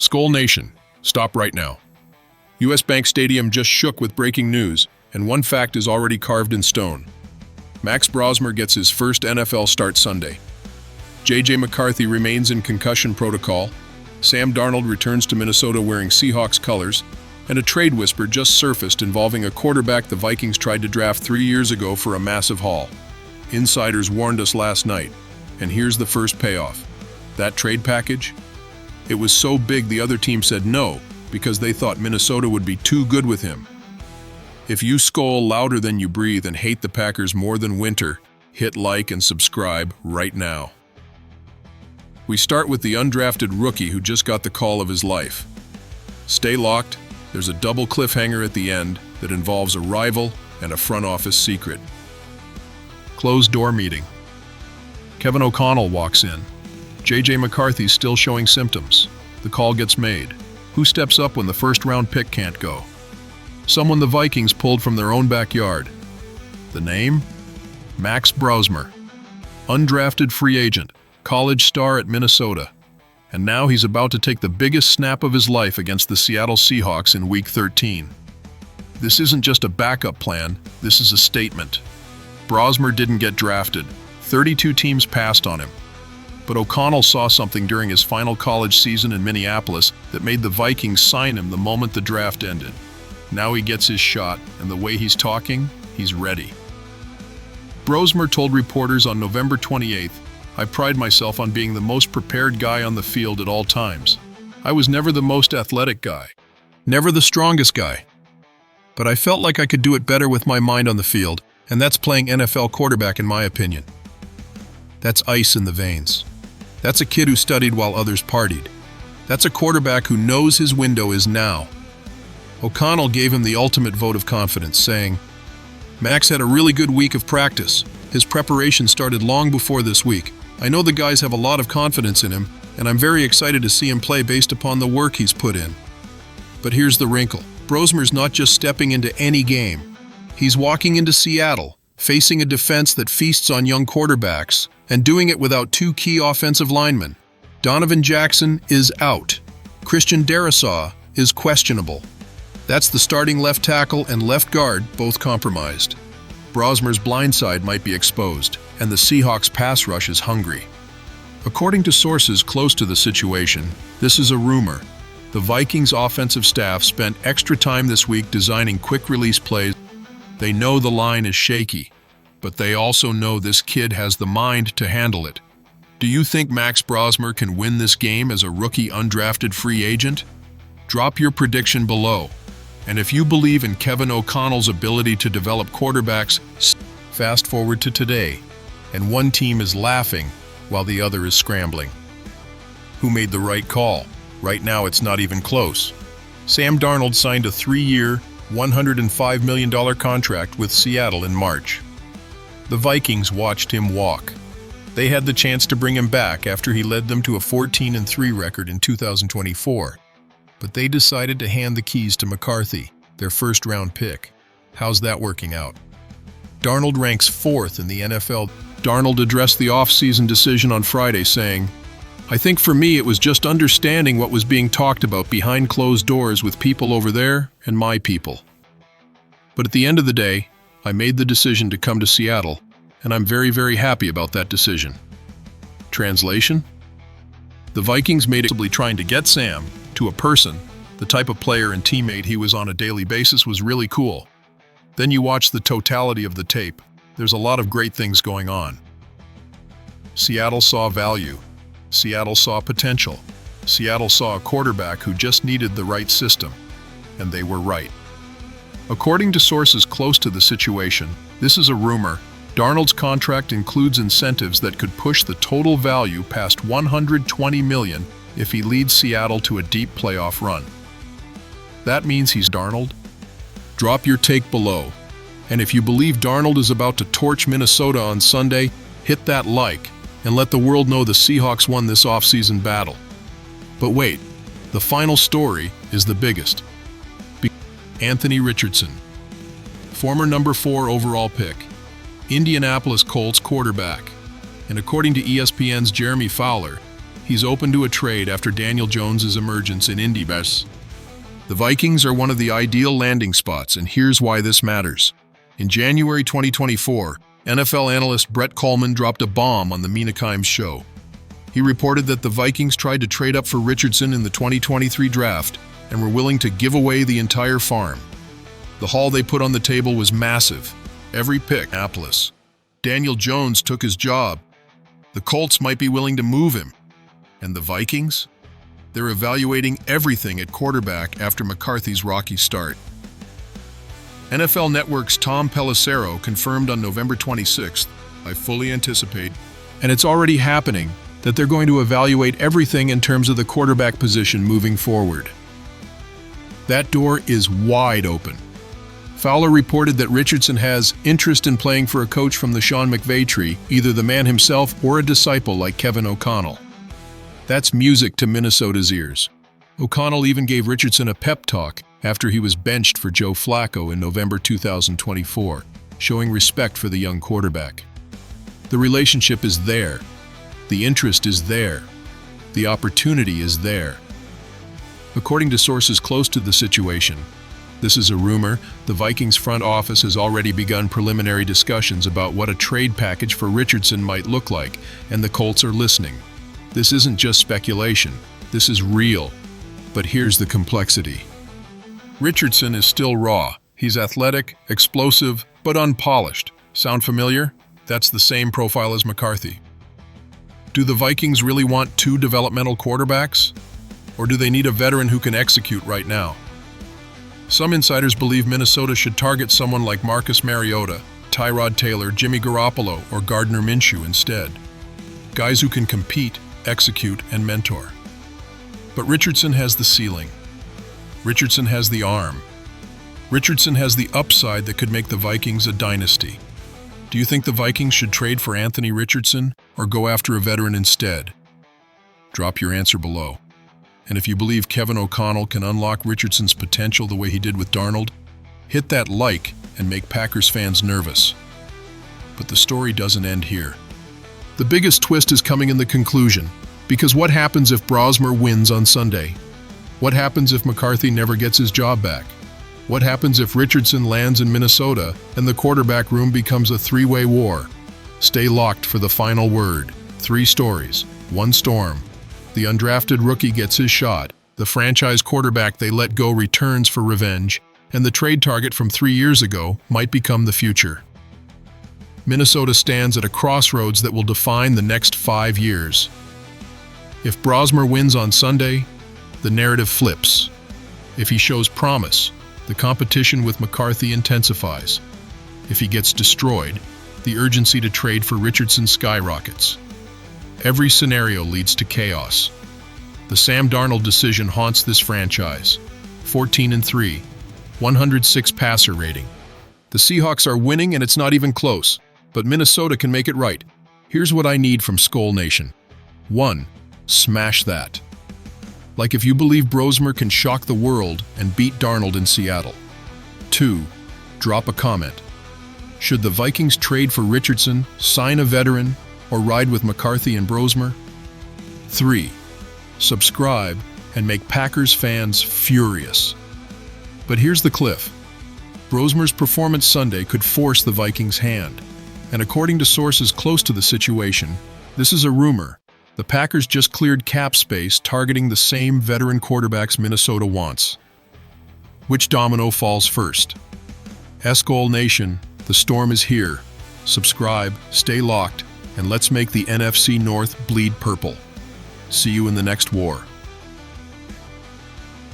Skol Nation, stop right now. US Bank Stadium just shook with breaking news, and one fact is already carved in stone. Max Brosmer gets his first NFL start Sunday. J.J. McCarthy remains in concussion protocol. Sam Darnold returns to Minnesota wearing Seahawks colors, and a trade whisper just surfaced involving a quarterback the Vikings tried to draft 3 years ago for a massive haul. Insiders warned us last night, and here's the first payoff. That trade package? It was so big the other team said no, because they thought Minnesota would be too good with him. If you scowl louder than you breathe and hate the Packers more than winter, hit like and subscribe right now. We start with the undrafted rookie who just got the call of his life. Stay locked, there's a double cliffhanger at the end that involves a rival and a front office secret. Closed door meeting. Kevin O'Connell walks in. J.J. McCarthy's still showing symptoms. The call gets made. Who steps up when the first-round pick can't go? Someone the Vikings pulled from their own backyard. The name? Max Brosmer. Undrafted free agent, college star at Minnesota. And now he's about to take the biggest snap of his life against the Seattle Seahawks in Week 13. This isn't just a backup plan, this is a statement. Brosmer didn't get drafted. 32 teams passed on him. But O'Connell saw something during his final college season in Minneapolis that made the Vikings sign him the moment the draft ended. Now he gets his shot, and the way he's talking, he's ready. Brosmer told reporters on November 28th, "I pride myself on being the most prepared guy on the field at all times. I was never the most athletic guy, never the strongest guy. But I felt like I could do it better with my mind on the field, and that's playing NFL quarterback in my opinion. That's ice in the veins. That's a kid who studied while others partied. That's a quarterback who knows his window is now." O'Connell gave him the ultimate vote of confidence, saying, "Max had a really good week of practice. His preparation started long before this week. I know the guys have a lot of confidence in him, and I'm very excited to see him play based upon the work he's put in." But here's the wrinkle. Brosmer's not just stepping into any game. He's walking into Seattle, facing a defense that feasts on young quarterbacks, and doing it without two key offensive linemen. Donovan Jackson is out. Christian Darrisaw is questionable. That's the starting left tackle and left guard, both compromised. Brosmer's blind side might be exposed, and the Seahawks pass rush is hungry. According to sources close to the situation, this is a rumor. The Vikings offensive staff spent extra time this week designing quick-release plays. They know the line is shaky, but they also know this kid has the mind to handle it. Do you think Max Brosmer can win this game as a rookie undrafted free agent? Drop your prediction below. And if you believe in Kevin O'Connell's ability to develop quarterbacks, fast forward to today, and one team is laughing while the other is scrambling. Who made the right call? Right now it's not even close. Sam Darnold signed a 3-year, $105 million contract with Seattle in March. The Vikings watched him walk. They had the chance to bring him back after he led them to a 14-3 record in 2024. But they decided to hand the keys to McCarthy, their first-round pick. How's that working out? Darnold ranks 4th in the NFL. Darnold addressed the off-season decision on Friday, saying, "I think for me it was just understanding what was being talked about behind closed doors with people over there and my people. But at the end of the day, I made the decision to come to Seattle, and I'm very, very happy about that decision." Translation? The Vikings made it trying to get Sam to a person, the type of player and teammate he was on a daily basis, was really cool. Then you watch the totality of the tape. There's a lot of great things going on. Seattle saw value. Seattle saw potential. Seattle saw a quarterback who just needed the right system. And they were right. According to sources close to the situation, this is a rumor. Darnold's contract includes incentives that could push the total value past $120 million if he leads Seattle to a deep playoff run. That means he's Darnold? Drop your take below. And if you believe Darnold is about to torch Minnesota on Sunday, hit that like and let the world know the Seahawks won this offseason battle. But wait, the final story is the biggest. Anthony Richardson, former number 4 overall pick, Indianapolis Colts quarterback, and according to ESPN's Jeremy Fowler, he's open to a trade after Daniel Jones's emergence in Indy Bus. The Vikings are one of the ideal landing spots, and here's why this matters. In January 2024, NFL analyst Brett Kollmann dropped a bomb on the Minnesota show. He reported that the Vikings tried to trade up for Richardson in the 2023 draft and were willing to give away the entire farm. The haul they put on the table was massive. Every pick, Apples. Daniel Jones took his job. The Colts might be willing to move him. And the Vikings? They're evaluating everything at quarterback after McCarthy's rocky start. NFL Network's Tom Pelissero confirmed on November 26th, I fully anticipate, and it's already happening, that they're going to evaluate everything in terms of the quarterback position moving forward. That door is wide open. Fowler reported that Richardson has interest in playing for a coach from the Sean McVay tree, either the man himself or a disciple like Kevin O'Connell. That's music to Minnesota's ears. O'Connell even gave Richardson a pep talk after he was benched for Joe Flacco in November 2024, showing respect for the young quarterback. The relationship is there. The interest is there. The opportunity is there. According to sources close to the situation, this is a rumor, the Vikings front office has already begun preliminary discussions about what a trade package for Richardson might look like, and the Colts are listening. This isn't just speculation, this is real. But here's the complexity. Richardson is still raw. He's athletic, explosive, but unpolished. Sound familiar? That's the same profile as McCarthy. Do the Vikings really want two developmental quarterbacks? Or do they need a veteran who can execute right now? Some insiders believe Minnesota should target someone like Marcus Mariota, Tyrod Taylor, Jimmy Garoppolo, or Gardner Minshew instead. Guys who can compete, execute, and mentor. But Richardson has the ceiling. Richardson has the arm. Richardson has the upside that could make the Vikings a dynasty. Do you think the Vikings should trade for Anthony Richardson or go after a veteran instead? Drop your answer below. And if you believe Kevin O'Connell can unlock Richardson's potential the way he did with Darnold, hit that like and make Packers fans nervous. But the story doesn't end here. The biggest twist is coming in the conclusion, because what happens if Brosmer wins on Sunday? What happens if McCarthy never gets his job back? What happens if Richardson lands in Minnesota and the quarterback room becomes a three-way war? Stay locked for the final word. 3 stories, 1 storm. The undrafted rookie gets his shot, the franchise quarterback they let go returns for revenge, and the trade target from 3 years ago might become the future. Minnesota stands at a crossroads that will define the next 5 years. If Brosmer wins on Sunday, the narrative flips. If he shows promise, the competition with McCarthy intensifies. If he gets destroyed, the urgency to trade for Richardson skyrockets. Every scenario leads to chaos. The Sam Darnold decision haunts this franchise. 14-3, 106 passer rating. The Seahawks are winning and it's not even close, but Minnesota can make it right. Here's what I need from Skol Nation. 1. Smash that. Like if you believe Brosmer can shock the world and beat Darnold in Seattle. 2. Drop a comment. Should the Vikings trade for Richardson, sign a veteran, or ride with McCarthy and Brosmer? 3. Subscribe and make Packers fans furious. But here's the cliff. Brosmer's performance Sunday could force the Vikings' hand. And according to sources close to the situation, this is a rumor. The Packers just cleared cap space targeting the same veteran quarterbacks Minnesota wants. Which domino falls first? Skol Nation, the storm is here. Subscribe, stay locked, and let's make the NFC North bleed purple. See you in the next war.